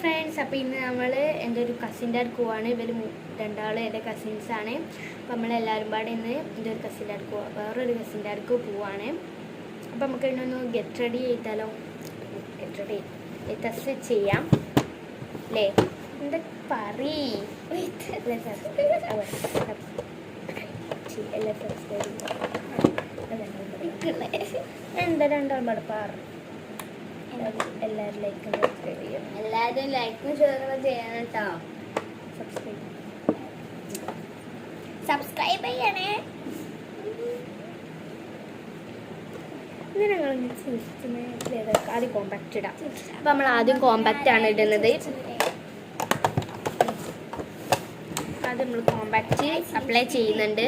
Friends, അപ്പോൾ ഇന്ന് നമ്മൾ എൻ്റെ ഒരു കസിൻ്റെ അടുത്ത് പോവാണ്. ഇവർ രണ്ടാളും എൻ്റെ കസിൻസാണ്. അപ്പോൾ നമ്മളെല്ലാവരും പാടെ ഇന്ന് എൻ്റെ ഒരു കസിൻ്റെ അടുത്ത് വേറൊരു കസിൻ്റെ അടുത്ത് പോവാണ്. അപ്പോൾ നമുക്ക് ഇന്നൊന്ന് ഗെറ്റ് റെഡി ചെയ്താലോ? ഗെറ്റ് റെഡി ടെസ്റ്റ് ചെയ്യാം അല്ലേ? എന്താ എന്താ രണ്ടാളും പാടെ പാറ്. എല്ലാവരും ലൈക്കും ഷെയറും ചെയ്യണം കേട്ടോ. സബ്സ്ക്രൈബ് ചെയ്യണേ. ഇങ്ങനെ ഞങ്ങൾ ആദ്യം കോമ്പാക്റ്റ് ഇടാം. അപ്പം നമ്മൾ ആദ്യം കോമ്പാക്റ്റ് ആണ് ഇടുന്നത്. ആദ്യം നമ്മൾ കോമ്പാക്റ്റ് അപ്ലൈ ചെയ്യുന്നുണ്ട്.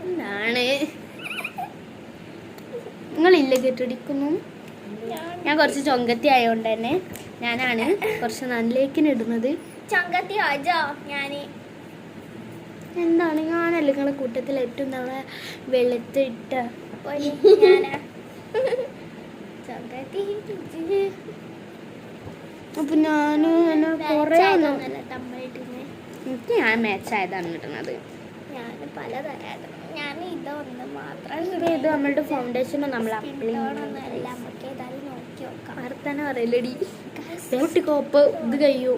എന്താണ് നിങ്ങളില്ല കെട്ടിടിക്കുന്നു? ഞാൻ കുറച്ച് ചൊങ്കത്തി ആയതുകൊണ്ട് തന്നെ ഞാനാണ് കുറച്ച് നല്ലേക്കിന് ഇടുന്നത്. ചൊങ്കത്തി ഞാൻ എന്താണ് ഞാനല്ല നിങ്ങളെ കൂട്ടത്തിൽ ഏറ്റവും നല്ല വെളുത്തിട്ട അപ്പൊ ഞാൻ കൊറേ എനിക്ക് ഞാൻ മാച്ച് ആയതാണ് കിട്ടുന്നത്. ഞാൻ പലതരം ഇത് നമ്മളുടെ ഫൗണ്ടേഷനും നമ്മൾ അപ്ലൈ തന്നെ പറയലടി കോപ്പ് ഇത് കഴിയൂ.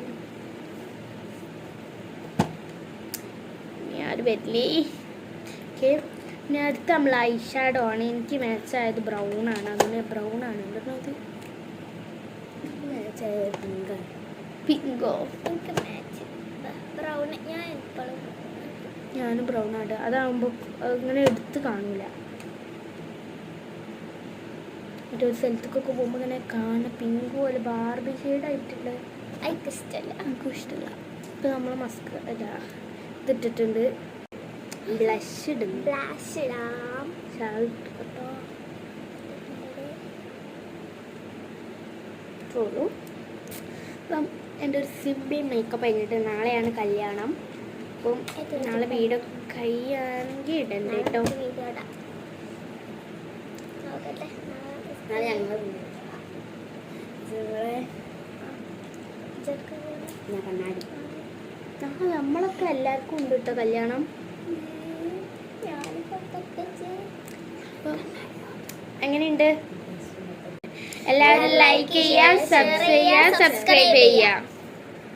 ഞാൻ വരില്ലേ. ഓക്കെ, ഇനി അടുത്ത് നമ്മൾ ഐ ഷാഡോ ആണ്. എനിക്ക് മാച്ച് ആയത് ബ്രൗൺ ആണ്. അങ്ങനെ ബ്രൗൺ ആണ് ഇടുന്നത്. പിങ്കോ എനിക്ക് മാച്ച് ബ്രൗൺ. ഞാനും ബ്രൗൺ ആണ്. അതാകുമ്പോൾ അങ്ങനെ എടുത്ത് കാണൂല. ഒരു സ്ഥലത്തേക്കൊക്കെ പോകുമ്പോൾ ഇങ്ങനെ കാണുന്ന പിങ്ക് പോലെ ബാർബി ഷെയ്ഡായിട്ടുള്ള എനിക്ക് ഇഷ്ടമല്ല. എനിക്കും ഇഷ്ടമല്ല. ഇപ്പം നമ്മൾ മസ്ക് ഇതിട്ടിട്ടുണ്ട്. ബ്ലഷ് ഇടും. ബ്ലഷ് ഇടാം. കേട്ടോ ഇട്ടുള്ളൂ. അപ്പം എൻ്റെ ഒരു സിമ്പിൾ മേക്കപ്പ് കഴിഞ്ഞിട്ട് നാളെയാണ് കല്യാണം. അപ്പം നാളെ വീഡിയോ കഴിയാണെങ്കിൽ ഇടണ്ട കേട്ടോ. നമ്മളൊക്കെ എല്ലാവർക്കും ഉണ്ട് കേട്ടോ കല്യാണം. എങ്ങനെയുണ്ട്? എല്ലാവരും ലൈക്ക് ചെയ്യുക, സബ്സ്ക്രൈബ് ചെയ്യുക.